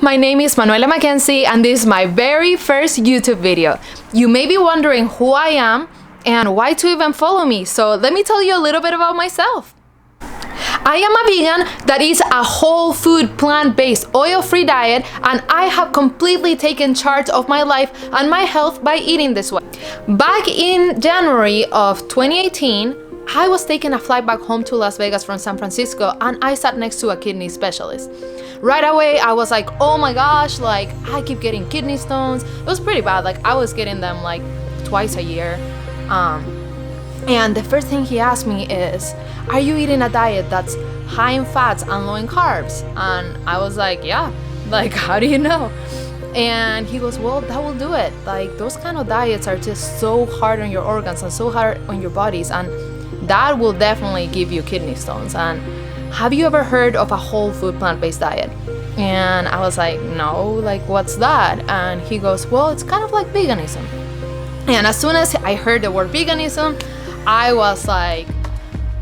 My name is Manuela Mackenzie and this is my very first YouTube video. You may be wondering who I am and why to even follow me, so let me tell you a little bit about myself. I am a vegan that eats a whole food, plant-based, oil-free diet, and I have completely taken charge of my life and my health by eating this way. Back in January of 2018, I was taking a flight back home to Las Vegas from San Francisco and I sat next to a kidney specialist. Right away, I was like, oh my gosh, like I keep getting kidney stones. It was pretty bad, like I was getting them like twice a year. And the first thing he asked me is, are you eating a diet that's high in fats and low in carbs? And I was like, yeah, like how do you know? And he goes, well, that will do it. Like those kind of diets are just so hard on your organs and so hard on your bodies, and that will definitely give you kidney stones. And have you ever heard of a whole food plant-based diet? And I was like, no, like what's that? And he goes, well, it's kind of like veganism. And as soon as I heard the word veganism, I was like,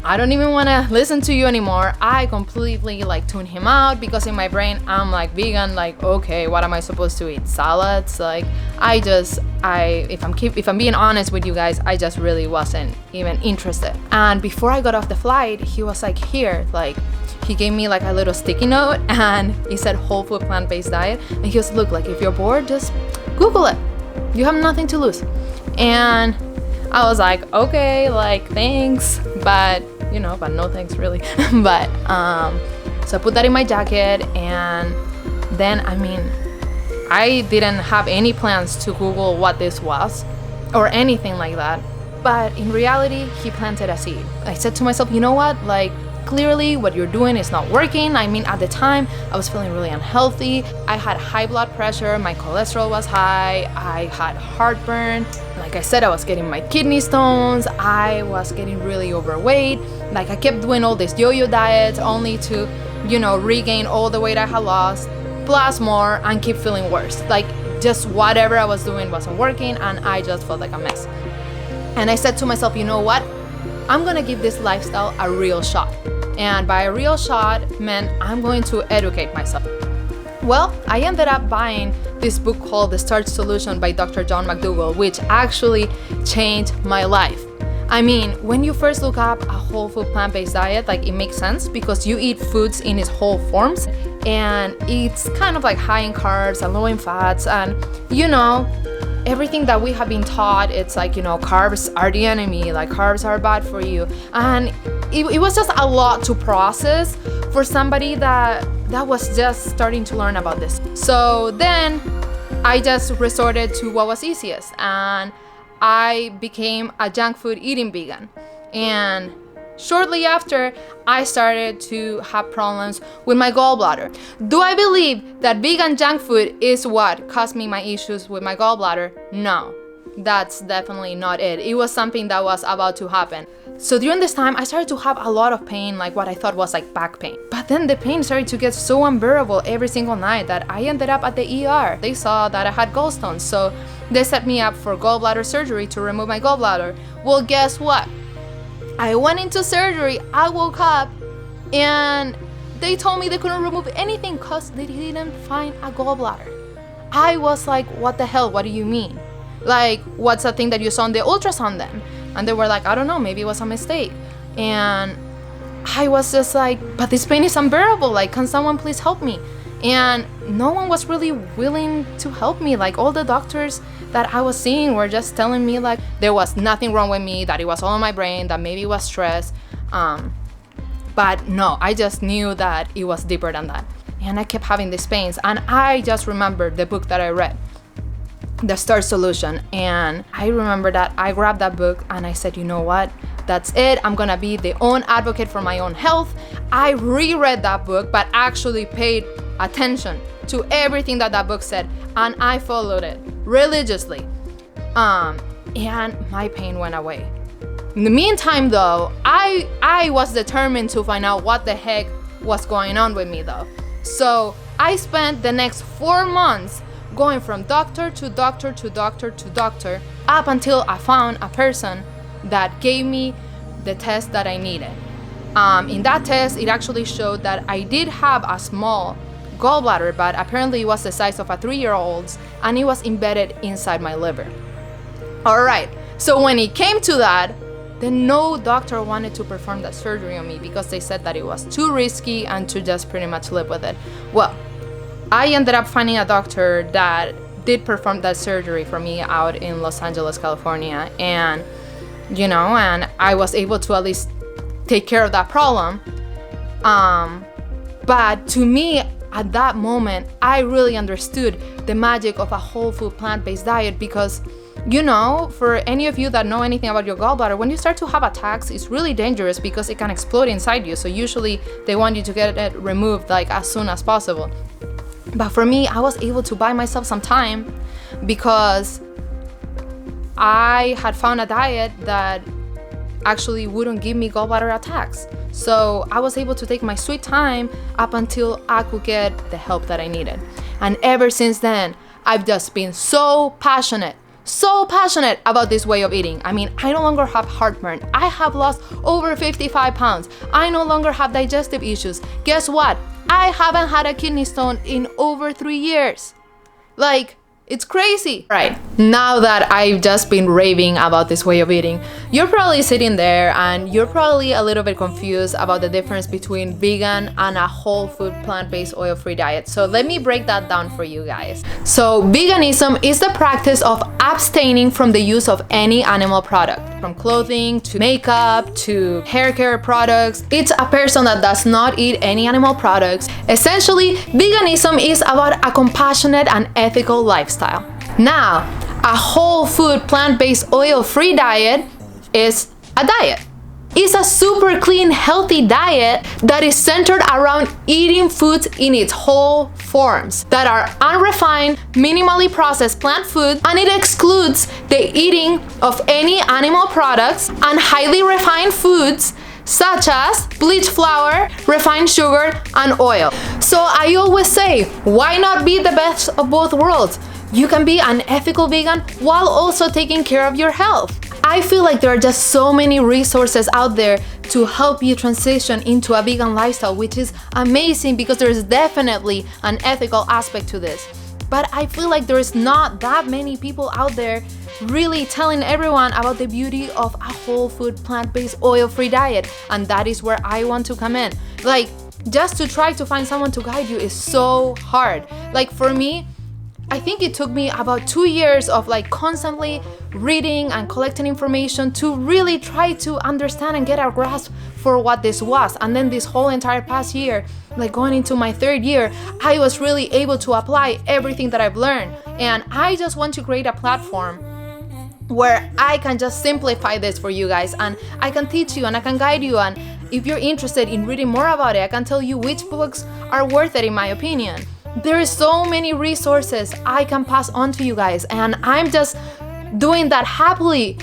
I don't even want to listen to you anymore. I completely like tuned him out because in my brain I'm like, vegan, like okay, what am I supposed to eat? Salads? Like if I'm being honest with you guys, I just really wasn't even interested. And before I got off the flight, he was like, here, like he gave me like a little sticky note and he said whole food plant-based diet, and he goes, look, like if you're bored, just Google it. You have nothing to lose. And I was like, okay, like thanks, but no thanks really. But so I put that in my jacket, and then I didn't have any plans to Google what this was or anything like that. But in reality, he planted a seed. I said to myself, you know what, like clearly what you're doing is not working. At the time I was feeling really unhealthy. I had high blood pressure, my cholesterol was high, I had heartburn. Like I said, I was getting my kidney stones, I was getting really overweight. Like I kept doing all these yo-yo diets only to, regain all the weight I had lost, plus more, and keep feeling worse. Like just whatever I was doing wasn't working, and I just felt like a mess. And I said to myself, you know what? I'm gonna give this lifestyle a real shot. And by a real shot meant I'm going to educate myself. Well, I ended up buying this book called The Starch Solution by Dr. McDougall, which actually changed my life. When you first look up a whole food plant-based diet, like it makes sense because you eat foods in its whole forms, and it's kind of like high in carbs and low in fats, and everything that we have been taught, it's like, carbs are the enemy, like carbs are bad for you. And it was just a lot to process for somebody that was just starting to learn about this. So then I just resorted to what was easiest, and I became a junk food eating vegan. And shortly after, I started to have problems with my gallbladder. Do I believe that vegan junk food is what caused me my issues with my gallbladder? No, that's definitely not it. It was something that was about to happen. So during this time, I started to have a lot of pain, like what I thought was like back pain. But then the pain started to get so unbearable every single night that I ended up at the ER. They saw that I had gallstones, so they set me up for gallbladder surgery to remove my gallbladder. Well, guess what? I went into surgery, I woke up, and they told me they couldn't remove anything because they didn't find a gallbladder. I was like, what the hell, what do you mean? Like, what's the thing that you saw on the ultrasound then? And they were like, I don't know, maybe it was a mistake. And I was just like, but this pain is unbearable, like, can someone please help me? And no one was really willing to help me. Like all the doctors that I was seeing were just telling me like there was nothing wrong with me, that it was all in my brain, that maybe it was stress. But no, I just knew that it was deeper than that. And I kept having these pains. And I just remembered the book that I read, The Starch Solution. And I remember that I grabbed that book and I said, you know what? That's it. I'm gonna be the own advocate for my own health. I reread that book, but actually paid attention to everything that book said, and I followed it religiously. And my pain went away. In the meantime though, I was determined to find out what the heck was going on with me though. So I spent the next 4 months going from doctor to doctor to doctor to doctor up until I found a person that gave me the test that I needed. In that test, it actually showed that I did have a small gallbladder, but apparently it was the size of a 3-year-old's, and it was embedded inside my liver. All right, so when it came to that, then no doctor wanted to perform that surgery on me because they said that it was too risky and to just pretty much live with it. Well, I ended up finding a doctor that did perform that surgery for me out in Los Angeles, California, and and I was able to at least take care of that problem. But to me, at that moment, I really understood the magic of a whole food plant-based diet because, for any of you that know anything about your gallbladder, when you start to have attacks, it's really dangerous because it can explode inside you. So usually they want you to get it removed like as soon as possible. But for me, I was able to buy myself some time because I had found a diet that actually wouldn't give me gallbladder attacks. So I was able to take my sweet time up until I could get the help that I needed. And ever since then, I've just been so passionate about this way of eating. I mean, I no longer have heartburn. I have lost over 55 pounds. I no longer have digestive issues. Guess what? I haven't had a kidney stone in over 3 years. Like, it's crazy. Right, now that I've just been raving about this way of eating, you're probably sitting there and you're probably a little bit confused about the difference between vegan and a whole food plant-based oil-free diet. So let me break that down for you guys. So veganism is the practice of abstaining from the use of any animal product, from clothing to makeup to hair care products. It's a person that does not eat any animal products. Essentially, veganism is about a compassionate and ethical lifestyle. Now, a whole food plant-based oil-free diet is a diet. It's a super clean, healthy diet that is centered around eating foods in its whole forms that are unrefined, minimally processed plant food, and it excludes the eating of any animal products and highly refined foods such as bleached flour, refined sugar, and oil. So I always say, why not be the best of both worlds? You can be an ethical vegan while also taking care of your health. I feel like there are just so many resources out there to help you transition into a vegan lifestyle, which is amazing because there's definitely an ethical aspect to this. But I feel like there's not that many people out there really telling everyone about the beauty of a whole food plant-based oil-free diet, and that is where I want to come in. Like, just to try to find someone to guide you is so hard. Like for me, I think it took me about 2 years of like constantly reading and collecting information to really try to understand and get a grasp for what this was. And then this whole entire past year, like going into my 3rd year, I was really able to apply everything that I've learned. And I just want to create a platform where I can just simplify this for you guys, and I can teach you and I can guide you, and if you're interested in reading more about it, I can tell you which books are worth it in my opinion. There is so many resources I can pass on to you guys, and I'm just doing that happily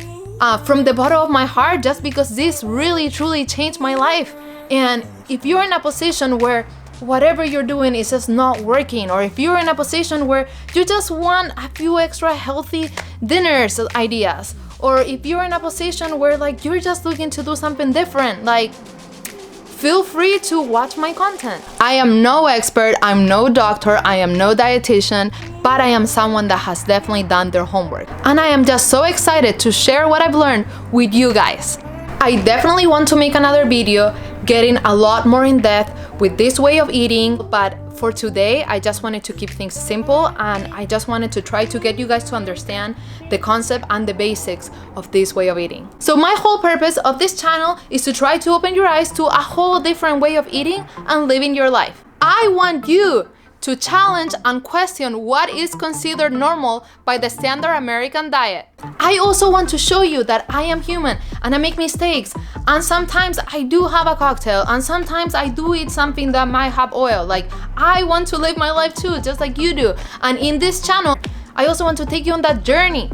from the bottom of my heart, just because this really truly changed my life. And if you're in a position where whatever you're doing is just not working, or if you're in a position where you just want a few extra healthy dinners ideas, or if you're in a position where like you're just looking to do something different, like feel free to watch my content. I am no expert, I'm no doctor, I am no dietitian, but I am someone that has definitely done their homework. And I am just so excited to share what I've learned with you guys. I definitely want to make another video getting a lot more in depth with this way of eating, but for today I just wanted to keep things simple, and I just wanted to try to get you guys to understand the concept and the basics of this way of eating. So my whole purpose of this channel is to try to open your eyes to a whole different way of eating and living your life. I want you to challenge and question what is considered normal by the standard American diet. I also want to show you that I am human and I make mistakes, and sometimes I do have a cocktail, and sometimes I do eat something that might have oil. Like, I want to live my life too, just like you do. And in this channel, I also want to take you on that journey.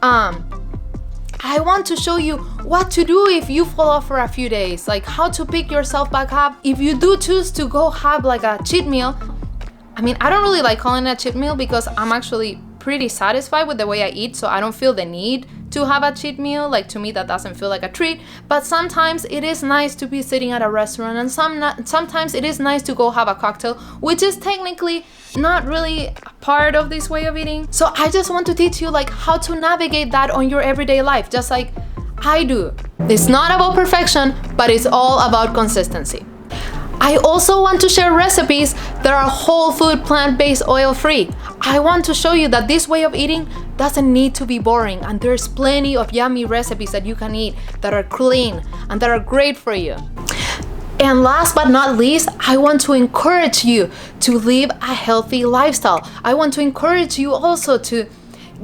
I want to show you what to do if you fall off for a few days, like how to pick yourself back up. If you do choose to go have like a cheat meal, I mean, I don't really like calling it a cheat meal because I'm actually pretty satisfied with the way I eat, so I don't feel the need to have a cheat meal. Like, to me, that doesn't feel like a treat. But sometimes it is nice to be sitting at a restaurant, and sometimes it is nice to go have a cocktail, which is technically not really a part of this way of eating. So I just want to teach you like how to navigate that on your everyday life, just like I do. It's not about perfection, but it's all about consistency. I also want to share recipes that are whole food, plant-based, oil-free. I want to show you that this way of eating doesn't need to be boring, and there's plenty of yummy recipes that you can eat that are clean and that are great for you. And last but not least, I want to encourage you to live a healthy lifestyle. I want to encourage you also to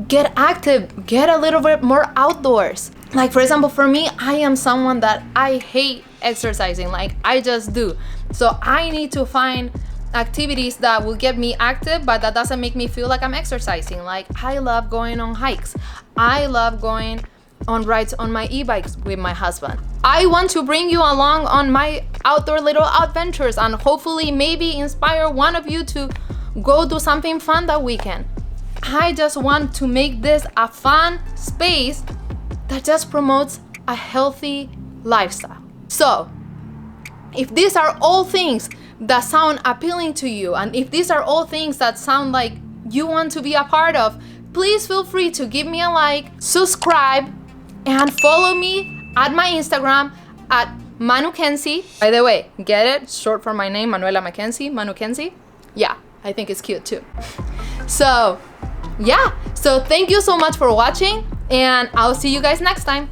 get active, get a little bit more outdoors. Like, for example, for me, I am someone that I hate exercising, like I just do. So I need to find activities that will get me active, but that doesn't make me feel like I'm exercising. Like, I love going on hikes. I love going on rides on my e-bikes with my husband. I want to bring you along on my outdoor little adventures and hopefully maybe inspire one of you to go do something fun that weekend. I just want to make this a fun space that just promotes a healthy lifestyle. So, if these are all things that sound appealing to you, and if these are all things that sound like you want to be a part of, please feel free to give me a like, subscribe, and follow me at my Instagram at Manu Kenzie. By the way, get it? Short for my name, Manuela Mackenzie, Manu Kenzie. Yeah, I think it's cute too. So, yeah. So thank you so much for watching, and I'll see you guys next time.